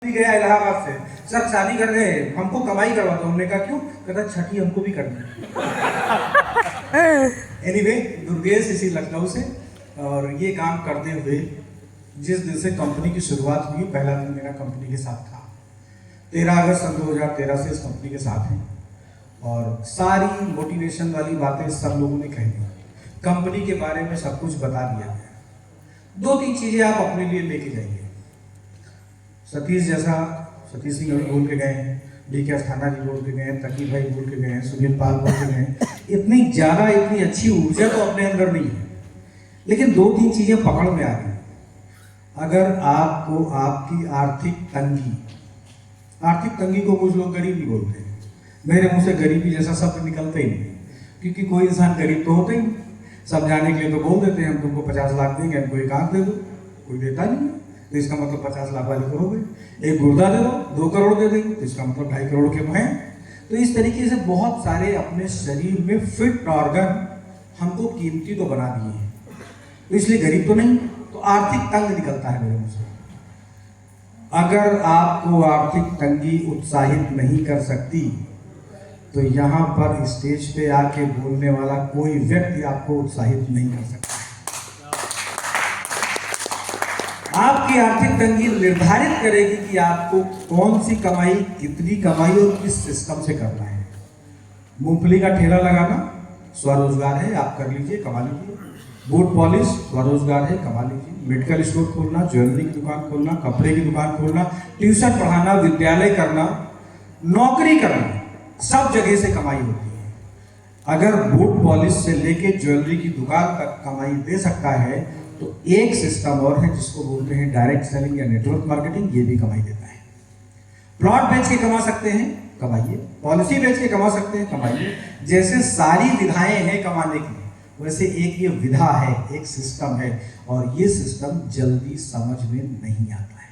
UP गया इलाहाबाद से, सब शादी कर गए, हमको कमाई करवा दो। हमने कहा क्यों? कहता छठी हमको भी करनी है। एनीवे, दुर्गेश इसी लखनऊ से, और ये काम करते हुए जिस दिन से कंपनी की शुरुआत हुई, पहला दिन मेरा कंपनी के साथ था। 13 अगस्त सन 2013 से इस कंपनी के साथ हैं, और सारी मोटिवेशन वाली बातें सब लोगों ने कह दी, कंपनी के बारे में सब कुछ बता दिया गया। 2-3 चीजें आप अपने लिए लेके जाइए। सतीश जैसा, सतीश सिंह अभी बोल के गए हैं, DK अस्थाना जी बोल के गए हैं, तकी भाई बोल के गए हैं, सुनील पाल बोल के गए हैं, इतनी ज्यादा इतनी अच्छी ऊर्जा तो अपने अंदर नहीं है, लेकिन 2-3 चीजें पकड़ में आ गई। अगर आपको आपकी आर्थिक तंगी को कुछ लोग गरीबी बोलते हैं, मेरे मुंह से गरीबी जैसा शब्द निकलता ही नहीं, क्योंकि कोई इंसान गरीब तो होता ही नहीं। समझाने के लिए तो बोल देते हैं हम तुमको 50 लाख देंगे, हमको एक आंख दे दो, कोई देता नहीं है, तो इसका मतलब 50 लाख वाले तो हो गए। एक गुर्दा दे दो, 2 करोड़ दे देंगे, तो इसका मतलब 2.5 करोड़ के हैं। तो इस तरीके से बहुत सारे अपने शरीर में फिट ऑर्गन हमको कीमती तो बना दिए हैं, तो इसलिए गरीब तो नहीं, तो आर्थिक तंग निकलता है मेरे मुंह से। अगर आपको आर्थिक तंगी उत्साहित नहीं कर सकती, तो यहाँ पर स्टेज पे आके बोलने वाला कोई व्यक्ति आपको उत्साहित नहीं कर सकता। आपकी आर्थिक तंगी निर्धारित करेगी कि आपको कौन सी कमाई, कितनी कमाई और किस सिस्टम से करना है। मूंगफली का ठेला लगाना स्वरोजगार है, आप कर लीजिए, कमा लीजिए। बूट पॉलिश स्वरोजगार है, कमा लीजिए। मेडिकल स्टोर खोलना, ज्वेलरी की दुकान खोलना, कपड़े की दुकान खोलना, ट्यूशन पढ़ाना, विद्यालय करना, नौकरी करना, सब जगह से कमाई होती है। अगर बूट पॉलिश से लेके ज्वेलरी की दुकान तक कमाई दे सकता है, तो एक सिस्टम और है जिसको बोलते हैं डायरेक्ट सेलिंग या नेटवर्क मार्केटिंग, ये भी कमाई देता है। प्लॉट बेच के कमा सकते हैं, कमाइए। पॉलिसी बेच के कमा सकते हैं, कमाइए। जैसे सारी विधाएं हैं कमाने की, वैसे एक ये विधा है, एक सिस्टम है, और ये सिस्टम जल्दी समझ में नहीं आता है।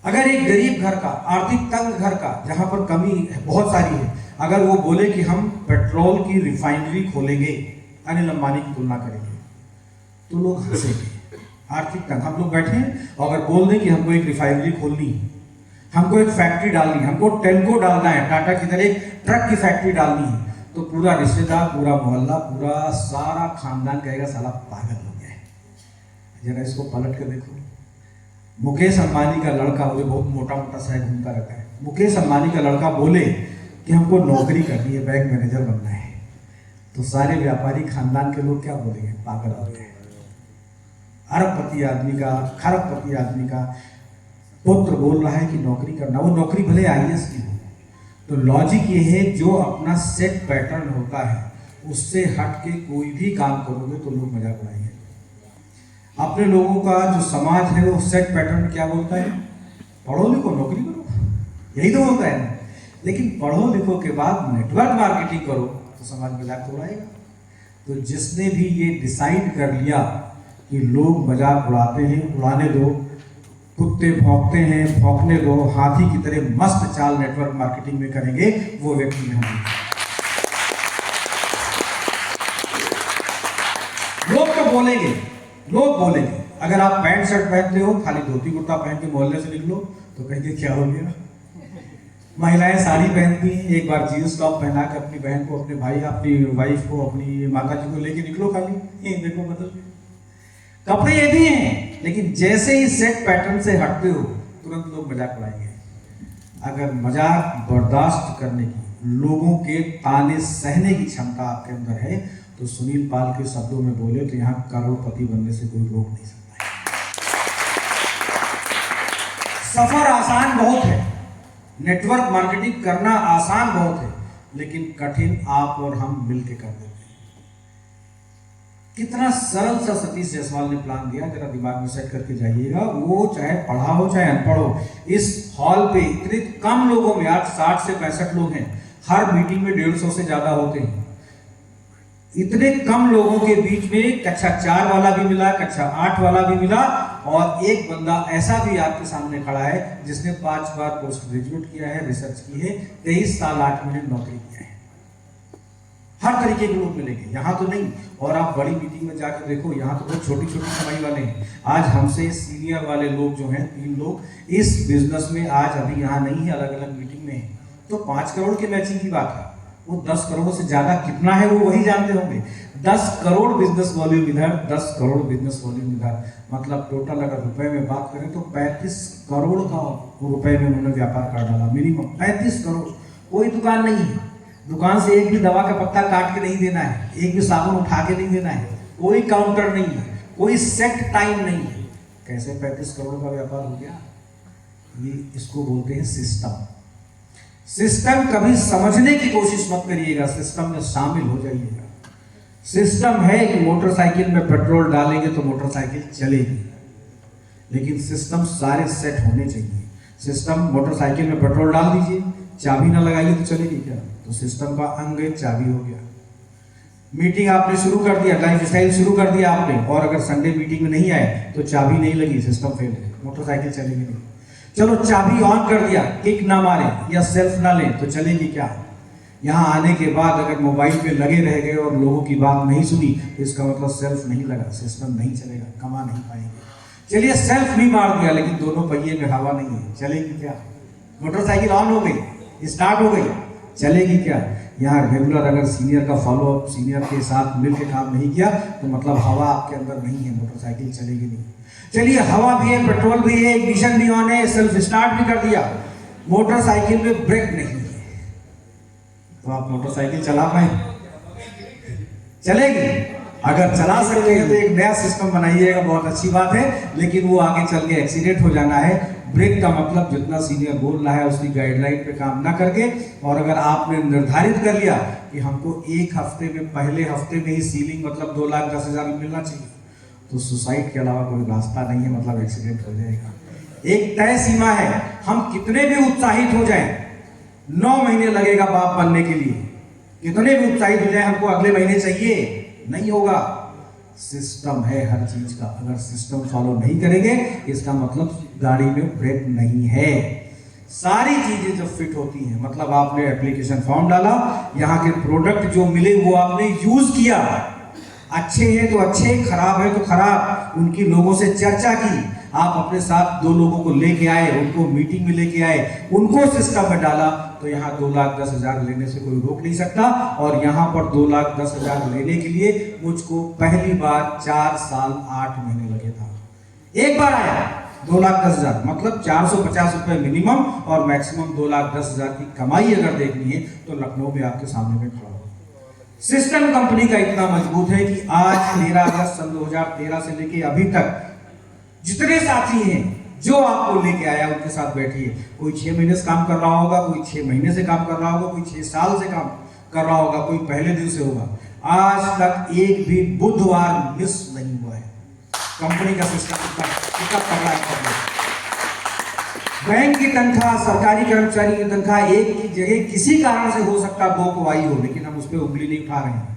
अगर एक गरीब घर का, आर्थिक तंग घर का, जहां पर कमी बहुत सारी है, अगर वो बोले कि हम पेट्रोल की रिफाइनरी खोलेंगे, अनिल अंबानी की तुलना करेंगे, तो लोग हंसेंगे। आर्थिक तंग, हम लोग बैठे हैं और अगर बोल दें कि हमको एक रिफाइनरी खोलनी है, हमको एक फैक्ट्री डालनी है, हमको टेल्को डालना है, टाटा की तरह एक ट्रक की फैक्ट्री डालनी है, तो पूरा रिश्तेदार, पूरा मोहल्ला, पूरा सारा खानदान कहेगा साला पागल हो गया है। जरा इसको पलट कर देखो, मुकेश अंबानी का लड़का, मुझे बहुत मोटा मोटा सा घूमता रहता है, मुकेश अंबानी का लड़का बोले कि हमको नौकरी करनी है, बैंक मैनेजर बनना है, तो सारे व्यापारी खानदान के लोग क्या बोलेंगे? पागल हो गए। अरबपति आदमी का, खरबपति आदमी का पुत्र बोल रहा है कि नौकरी करना, वो नौकरी भले IAS की हो। तो लॉजिक ये है, जो अपना सेट पैटर्न होता है उससे हट के कोई भी काम करोगे तो लोग मजाक उड़ाएंगे। अपने लोगों का जो समाज है वो सेट पैटर्न क्या बोलता है? पढ़ो लिखो नौकरी करो, यही तो होता है। लेकिन पढ़ो लिखो के बाद नेटवर्क मार्केटिंग करो तो समाज मजाक उड़ाएगा। तो जिसने भी ये डिसाइड कर लिया कि लोग मजाक उड़ाते हैं, उड़ाने दो, कुत्ते भौंकते हैं, भौंकने दो, हाथी की तरह मस्त चाल नेटवर्क मार्केटिंग में करेंगे, वो व्यक्ति नहीं। लोग तो बोलेंगे, लोग बोलेंगे। अगर आप पैंट शर्ट पहनते हो, खाली धोती कुर्ता पहन के मोहल्ले से निकलो तो कहेंगे क्या हो गया। महिलाएं साड़ी पहनती हैं, एक बार जींस टॉप पहना के अपनी बहन को, अपने भाई, अपनी वाइफ को, अपनी माता जी को लेके निकलो, खाली ये देखो बदल गए। कपड़े ये भी हैं, लेकिन जैसे ही सेट पैटर्न से हटते हो तुरंत लोग मजाक उड़ाएंगे। अगर मजाक बर्दाश्त करने की, लोगों के ताने सहने की क्षमता आपके अंदर है, तो सुनील पाल के शब्दों में बोले तो यहाँ करोड़पति बनने से कोई रोक नहीं सकता है। सफर आसान बहुत है, नेटवर्क मार्केटिंग करना आसान बहुत है, लेकिन कठिन आप और हम मिलके कर देते हैं। कितना सरल सा सतीश जायसवाल ने प्लान दिया, जरा दिमाग में सेट करके जाइएगा। वो चाहे पढ़ा हो चाहे अनपढ़ हो, इस हॉल पे इतने कम लोगों में, आज 60 से 65 लोग हैं, हर मीटिंग में 150 से ज्यादा होते हैं। इतने कम लोगों के बीच में कक्षा 4 वाला भी मिला, कक्षा 8 वाला भी मिला, और एक बंदा ऐसा भी आपके सामने खड़ा है जिसने 5 बार पोस्ट ग्रेजुएट किया है, रिसर्च की है, 23 साल 8 महीने नौकरी किया है। हर तरीके के लोग मिलेंगे, यहाँ तो नहीं। और आप बड़ी मीटिंग में जाकर देखो, यहाँ तो बहुत छोटी छोटी कमाई वाले हैं। आज हमसे सीनियर वाले लोग जो हैं 3 लोग इस बिजनेस में आज अभी यहाँ नहीं है, अलग अलग मीटिंग में है। तो 5 करोड़ के मैचिंग की बात है, वो 10 करोड़ से ज्यादा कितना है वो वही जानते होंगे। 10 करोड़ बिजनेस वॉल्यूम इधर, 10 करोड़ बिजनेस वॉल्यूम इधर, मतलब टोटल अगर रुपए में बात करें तो 35 करोड़ का रुपए में उन्होंने व्यापार कर डाला, मिनिमम 35 करोड़। कोई दुकान नहीं है, दुकान से एक भी दवा का पत्ता काट के नहीं देना है, एक भी साबुन उठा के नहीं देना है, कोई काउंटर नहीं है, कोई सेट टाइम नहीं है। कैसे 35 करोड़ का व्यापार हो गया? ये इसको बोलते हैं सिस्टम। सिस्टम कभी समझने की कोशिश मत करिएगा, सिस्टम में शामिल हो जाइएगा। सिस्टम है कि मोटरसाइकिल में पेट्रोल डालेंगे तो मोटरसाइकिल चलेगी, लेकिन सिस्टम सारे सेट होने चाहिए। सिस्टम, मोटरसाइकिल में पेट्रोल डाल दीजिए, चाबी ना लगाइए तो चलेगी क्या? तो सिस्टम का अंग चाबी हो गया। मीटिंग आपने शुरू कर दिया, लाइफ स्टाइल शुरू कर दिया आपने, और अगर संडे मीटिंग में नहीं आए तो चाबी नहीं लगी, सिस्टम फेल है, मोटरसाइकिल चलेगी नहीं। चलो चाबी ऑन कर दिया, किक ना मारे या सेल्फ ना ले तो चलेगी क्या? यहाँ आने के बाद अगर मोबाइल पे लगे रह गए और लोगों की बात नहीं सुनी तो इसका मतलब सेल्फ नहीं लगा, सिस्टम नहीं चलेगा, कमा नहीं पाएंगे। चलिए सेल्फ भी मार दिया लेकिन दोनों पहिए में हवा नहीं है, चलेगी क्या? मोटरसाइकिल ऑन हो गई, स्टार्ट हो गई, चलेगी क्या? यहाँ रेगुलर अगर सीनियर का फॉलोअप, सीनियर के साथ मिलकर काम नहीं किया तो मतलब हवा आपके अंदर नहीं है, मोटरसाइकिल चलेगी नहीं। चलिए हवा भी है, पेट्रोल भी है, इग्निशन भी ऑन है, सेल्फ स्टार्ट भी कर दिया, मोटरसाइकिल में ब्रेक नहीं है, तो आप मोटरसाइकिल चला पाए? चलेगी? अगर चला सकते हैं तो एक नया सिस्टम बनाइएगा, बहुत अच्छी बात है, लेकिन वो आगे चल के एक्सीडेंट हो जाना है। ब्रेक का मतलब जितना सीनियर बोल रहा है उसकी गाइडलाइन पे काम ना करके, और अगर आपने निर्धारित कर लिया कि हमको एक हफ्ते में, पहले हफ्ते में ही सीलिंग मतलब 2,10,000 मिलना चाहिए, तो सुसाइड के अलावा कोई रास्ता नहीं है, मतलब एक्सीडेंट हो जाएगा। एक तय सीमा है, हम कितने भी उत्साहित हो जाएं, 9 महीने लगेगा बाप बनने के लिए, कितने भी उत्साहित हो जाए हमको अगले महीने चाहिए, नहीं होगा। सिस्टम है हर चीज का, अगर सिस्टम फॉलो नहीं करेंगे इसका मतलब गाड़ी में ब्रेक नहीं है। सारी चीजें जब फिट होती हैं, मतलब आपने एप्लीकेशन फॉर्म डाला, यहाँ के प्रोडक्ट जो मिले वो आपने यूज किया, अच्छे हैं तो अच्छे, खराब है तो खराब, उनकी लोगों से चर्चा की, आप अपने साथ 2 लोगों को लेके आए, उनको मीटिंग में लेके आए, उनको सिस्टम में डाला, तो यहाँ 2,10,000 लेने से कोई रोक नहीं सकता। और यहाँ पर 2,10,000 लेने के लिए मुझको पहली बार 4 साल 8 महीने लगे था। एक बार आया 2,10,000, मतलब 450 रुपए मिनिमम और मैक्सिमम 2,10,000 की कमाई अगर देखनी है तो लखनऊ में आपके सामने में खड़ा हो। सिस्टम कंपनी का इतना मजबूत है कि आज 13 अगस्त सन 2013 से लेके अभी तक जितने साथी हैं जो आपको लेके आया उनके साथ बैठिए। कोई 6 महीने से काम कर रहा होगा, कोई 6 महीने से काम कर रहा होगा, कोई 6 साल से काम कर रहा होगा, कोई पहले दिन से होगा। आज तक एक भी बुधवार मिस नहीं हुआ है। कंपनी का सिस्टम कितना तगड़ा है। बैंक की तनख्वाह, सरकारी कर्मचारी की तनख्वाह एक की जगह किसी कारण से हो सकता 2 को आई हो, लेकिन हम उस पर उंगली नहीं उठा रहे हैं।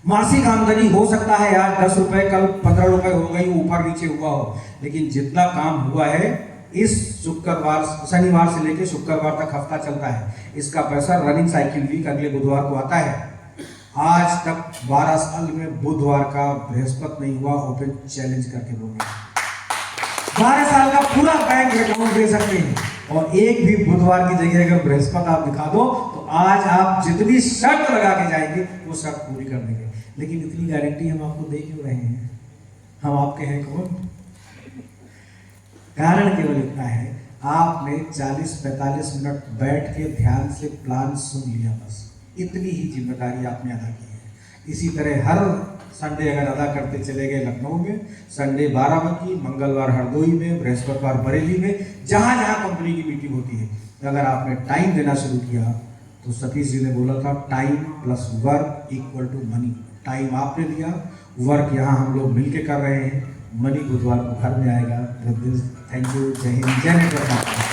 मासिक आमदनी हो सकता है आज 10 रुपए, कल 15 रुपए हो गई, ऊपर नीचे हुआ हो, लेकिन जितना काम हुआ है इस शुक्रवार, शनिवार से लेकर शुक्रवार तक हफ्ता चलता है, इसका पैसा रनिंग साइकिल वीक अगले बुधवार को आता है। आज तक 12 साल में बुधवार का बृहस्पति नहीं हुआ, ओपन चैलेंज करके बोलूंगा। 12 साल का पूरा बैंक अकाउंट दे सकते हैं, और एक भी बुधवार की जगह अगर बृहस्पति आप दिखा दो तो आज आप जितनी शर्त लगा के जाएंगे वो शर्त पूरी कर देंगे। लेकिन इतनी गारंटी हम आपको दे क्यों रहे हैं? हम आपके हैं कौन? कारण केवल इतना है, आपने 40-45 मिनट बैठ के ध्यान से प्लान सुन लिया, बस इतनी ही जिम्मेदारी आपने अदा की है। इसी तरह हर संडे अगर अदा करते चले गए लखनऊ में, संडे बाराबंकी, मंगलवार हरदोई में, बृहस्पतिवार बरेली में, जहां जहां कंपनी की मीटिंग होती है, अगर आपने टाइम देना शुरू किया तो सतीश जी ने बोला था time plus work equal to money. Time आपने दिया, वर्क यहाँ हम लोग मिलके कर रहे हैं, मनी बुधवार को घर में आएगा। थैंक यू, जय हिंद, जय नेटवर्क।